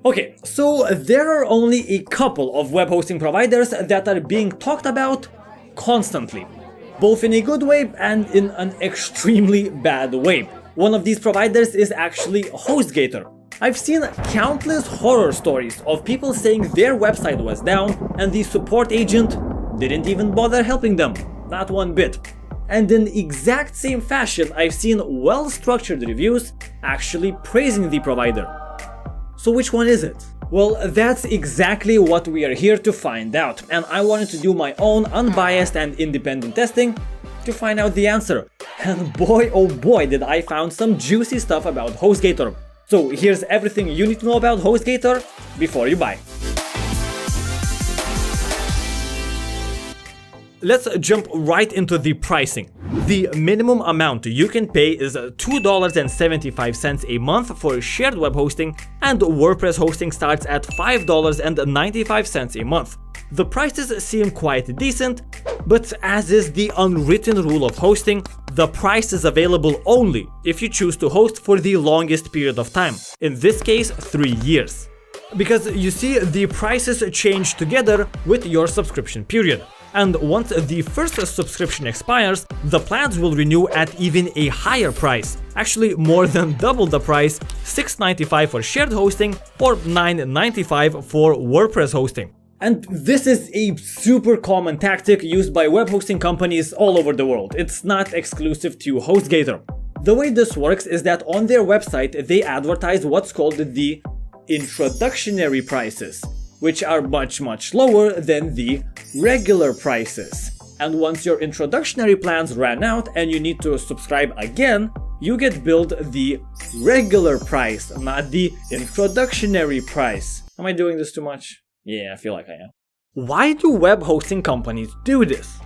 Okay, so there are only a couple of web hosting providers that are being talked about constantly, both in a good way and in an extremely bad way. One of these providers is actually HostGator. I've seen countless horror stories of people saying their website was down and the support agent didn't even bother helping them, not one bit. And in the exact same fashion, I've seen well-structured reviews actually praising the provider. So which one is it? Well, that's exactly what we are here to find out, and I wanted to do my own unbiased and independent testing to find out the answer. And boy oh boy did I found some juicy stuff about HostGator. So here's everything you need to know about HostGator before you buy. Let's jump right into the pricing. The minimum amount you can pay is $2.75 a month for shared web hosting, and WordPress hosting starts at $5.95 a month. The prices seem quite decent, but as is the unwritten rule of hosting, the price is available only if you choose to host for the longest period of time, in this case 3 years. Because you see, the prices change together with your subscription period. And once the first subscription expires, the plans will renew at even a higher price, actually more than double the price, $6.95 for shared hosting or $9.95 for WordPress hosting. And this is a super common tactic used by web hosting companies all over the world. It's not exclusive to HostGator. The way this works is that on their website they advertise what's called the introductory prices, which are much lower than the regular prices. And once your introductory plans ran out and you need to subscribe again, you get billed the regular price, not the introductory price. Am I doing this too much? Yeah, I feel like I am. Why do web hosting companies do this?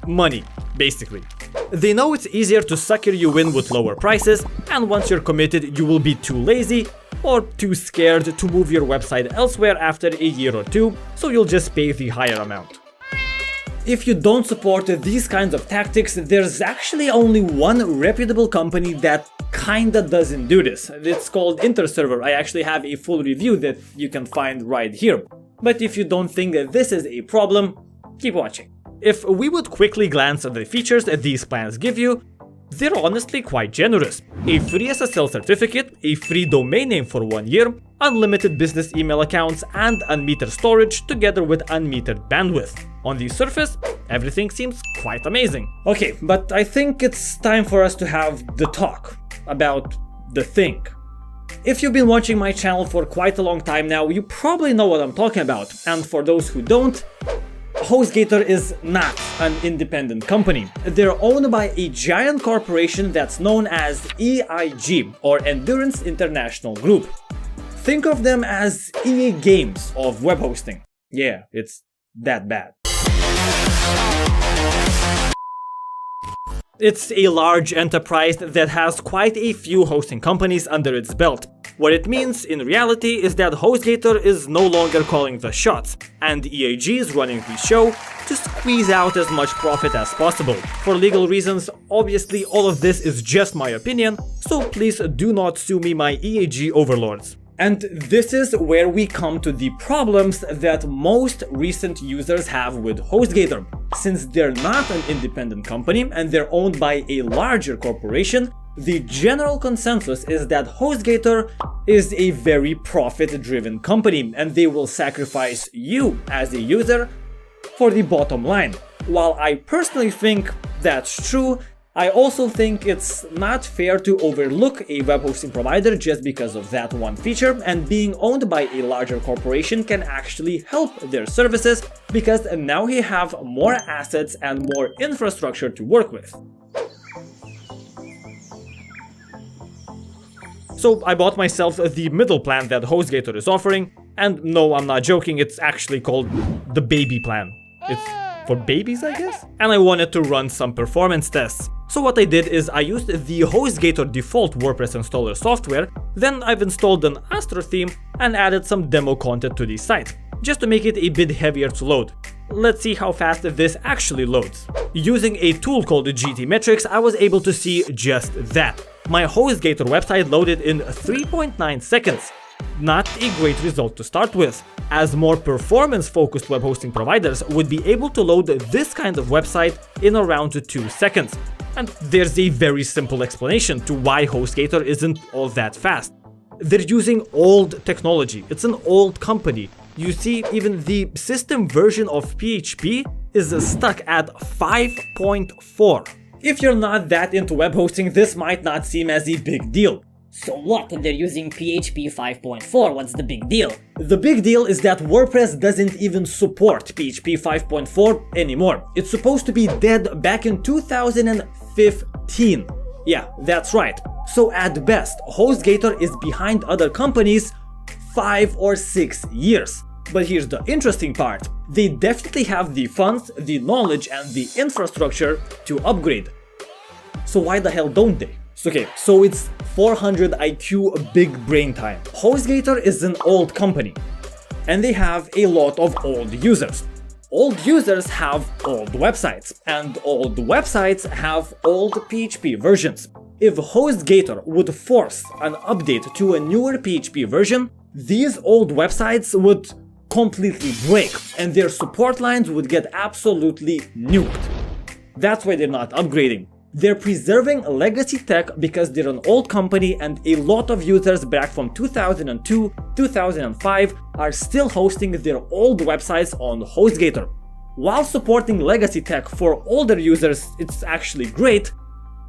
Money, basically. They know it's easier to sucker you in with lower prices, and once you're committed, you will be too lazy or too scared to move your website elsewhere after a year or two, so you'll just pay the higher amount. If you don't support these kinds of tactics, there's actually only one reputable company that kinda doesn't do this. It's called InterServer. I actually have a full review that you can find right here. But if you don't think that this is a problem, keep watching. If we would quickly glance at the features that these plans give you, they're honestly quite generous. A free SSL certificate, a free domain name for 1 year, unlimited business email accounts, and unmetered storage together with unmetered bandwidth. On the surface, everything seems quite amazing. Okay, but I think it's time for us to have the talk about the thing. If you've been watching my channel for quite a long time now, you probably know what I'm talking about. And for those who don't, HostGator is not an independent company. They're owned by a giant corporation that's known as EIG, or Endurance International Group. Think of them as EA Games of web hosting. Yeah, it's that bad. It's a large enterprise that has quite a few hosting companies under its belt. What it means in reality is that HostGator is no longer calling the shots, and EIG is running the show to squeeze out as much profit as possible. For legal reasons, obviously all of this is just my opinion, so please do not sue me, my EIG overlords. And this is where we come to the problems that most recent users have with HostGator. Since they're not an independent company and they're owned by a larger corporation, the general consensus is that HostGator is a very profit-driven company and they will sacrifice you as a user for the bottom line. While I personally think that's true, I also think it's not fair to overlook a web hosting provider just because of that one feature, and being owned by a larger corporation can actually help their services because now you have more assets and more infrastructure to work with. So I bought myself the middle plan that HostGator is offering, and no, I'm not joking, it's actually called the baby plan. It's for babies, I guess? And I wanted to run some performance tests. So what I did is I used the HostGator default WordPress installer software, then I've installed an Astro theme and added some demo content to the site, just to make it a bit heavier to load. Let's see how fast this actually loads. Using a tool called GTmetrix, I was able to see just that. My HostGator website loaded in 3.9 seconds. Not a great result to start with, as more performance-focused web hosting providers would be able to load this kind of website in around 2 seconds. And there's a very simple explanation to why HostGator isn't all that fast. They're using old technology. It's an old company. You see, even the system version of PHP is stuck at 5.4. If you're not that into web hosting, this might not seem as a big deal. So what if they're using PHP 5.4? What's the big deal? The big deal is that WordPress doesn't even support PHP 5.4 anymore. It's supposed to be dead back in 2015. Yeah, that's right. So at best, HostGator is behind other companies 5 or 6 years. But here's the interesting part. They definitely have the funds, the knowledge, and the infrastructure to upgrade. So why the hell don't they? Okay, so it's 400 IQ big brain time. HostGator is an old company, and they have a lot of old users. Old users have old websites, and old websites have old PHP versions. If HostGator would force an update to a newer PHP version, these old websites would completely break, and their support lines would get absolutely nuked. That's why they're not upgrading. They're preserving legacy tech because they're an old company, and a lot of users back from 2002, 2005 are still hosting their old websites on HostGator. While supporting legacy tech for older users, it's actually great,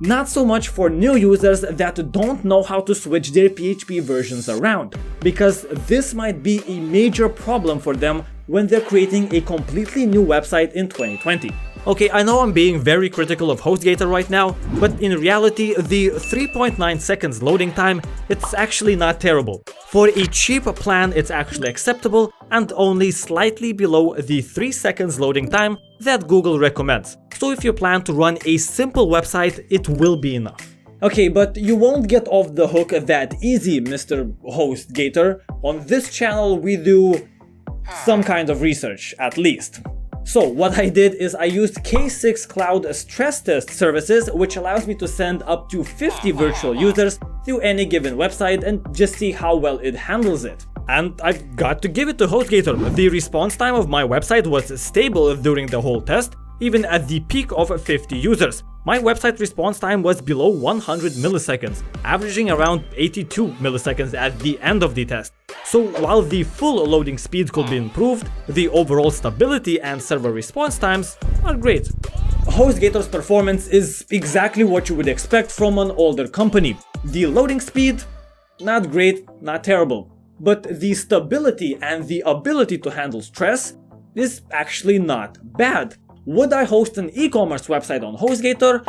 not so much for new users that don't know how to switch their PHP versions around, because this might be a major problem for them when they're creating a completely new website in 2020. Okay, I know I'm being very critical of HostGator right now, but in reality, the 3.9 seconds loading time, it's actually not terrible. For a cheap plan, it's actually acceptable and only slightly below the 3 seconds loading time that Google recommends. So if you plan to run a simple website, it will be enough. Okay, but you won't get off the hook that easy, Mr. HostGator. On this channel, we do some kind of research, at least. So what I did is I used K6 Cloud stress test services, which allows me to send up to 50 virtual users to any given website and just see how well it handles it. And I've got to give it to HostGator. The response time of my website was stable during the whole test, even at the peak of 50 users. My website response time was below 100 milliseconds, averaging around 82 milliseconds at the end of the test. So while the full loading speed could be improved, the overall stability and server response times are great. HostGator's performance is exactly what you would expect from an older company. The loading speed, not great, not terrible. But the stability and the ability to handle stress is actually not bad. Would I host an e-commerce website on HostGator?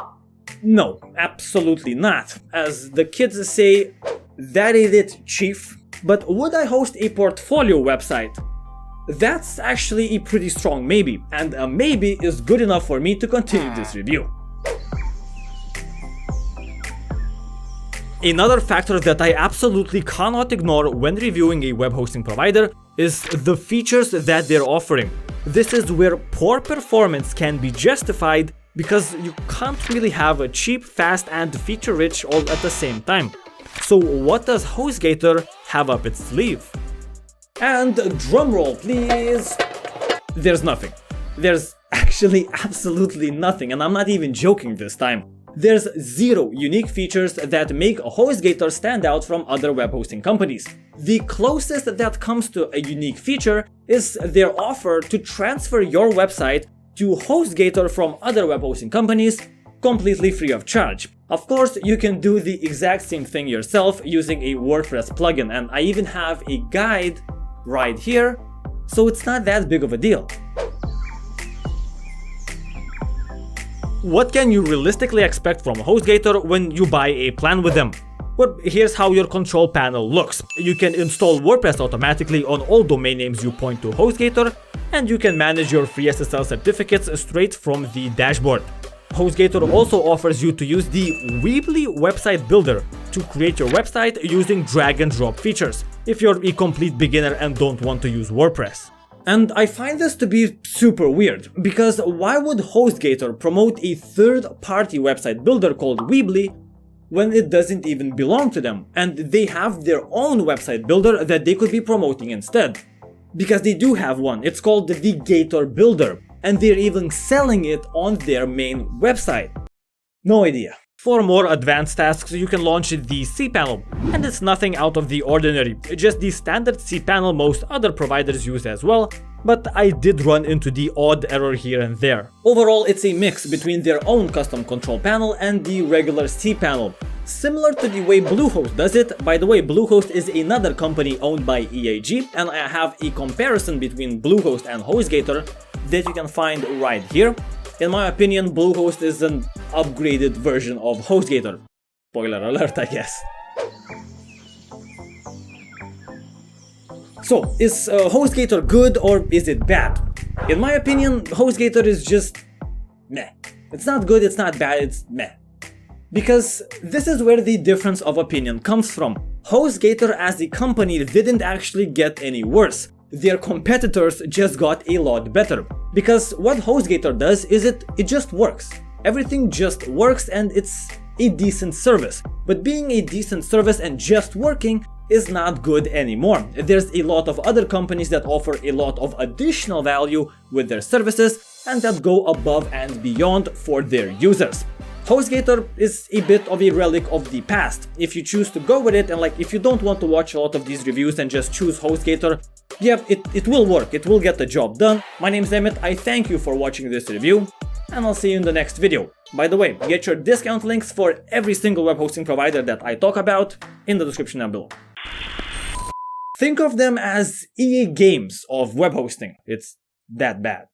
No, absolutely not. As the kids say, that ain't it, chief. But would I host a portfolio website? That's actually a pretty strong maybe, and a maybe is good enough for me to continue this review. Another factor that I absolutely cannot ignore when reviewing a web hosting provider is the features that they're offering. This is where poor performance can be justified because you can't really have a cheap, fast, and feature-rich all at the same time. So what does HostGator have up its sleeve? And drumroll please! There's nothing. There's actually absolutely nothing, and I'm not even joking this time. There's zero unique features that make HostGator stand out from other web hosting companies. The closest that comes to a unique feature is their offer to transfer your website to HostGator from other web hosting companies completely free of charge. Of course, you can do the exact same thing yourself using a WordPress plugin, and I even have a guide right here, so it's not that big of a deal. What can you realistically expect from HostGator when you buy a plan with them? Well, here's how your control panel looks. You can install WordPress automatically on all domain names you point to HostGator, and you can manage your free SSL certificates straight from the dashboard. HostGator also offers you to use the Weebly website builder to create your website using drag and drop features, if you're a complete beginner and don't want to use WordPress. And I find this to be super weird, because why would HostGator promote a third-party website builder called Weebly when it doesn't even belong to them, and they have their own website builder that they could be promoting instead. Because they do have one, it's called the Gator Builder, and they're even selling it on their main website. No idea. For more advanced tasks, you can launch the cPanel, and it's nothing out of the ordinary, just the standard cPanel most other providers use as well, but I did run into the odd error here and there. Overall, it's a mix between their own custom control panel and the regular cPanel, similar to the way Bluehost does it. By the way, Bluehost is another company owned by EAG, and I have a comparison between Bluehost and HostGator that you can find right here. In my opinion, Bluehost is an upgraded version of HostGator. Spoiler alert, I guess. So, is HostGator good or is it bad? In my opinion, HostGator is just meh. It's not good, it's not bad, it's meh. Because this is where the difference of opinion comes from. HostGator as a company didn't actually get any worse. Their competitors just got a lot better. Because what HostGator does is it just works. Everything just works and it's a decent service. But being a decent service and just working is not good anymore. There's a lot of other companies that offer a lot of additional value with their services and that go above and beyond for their users. HostGator is a bit of a relic of the past. If you choose to go with it and if you don't want to watch a lot of these reviews and just choose HostGator, yeah, it will work, it will get the job done. My name's Emmett, I thank you for watching this review, and I'll see you in the next video. By the way, get your discount links for every single web hosting provider that I talk about in the description down below. Think of them as EA games of web hosting. It's that bad.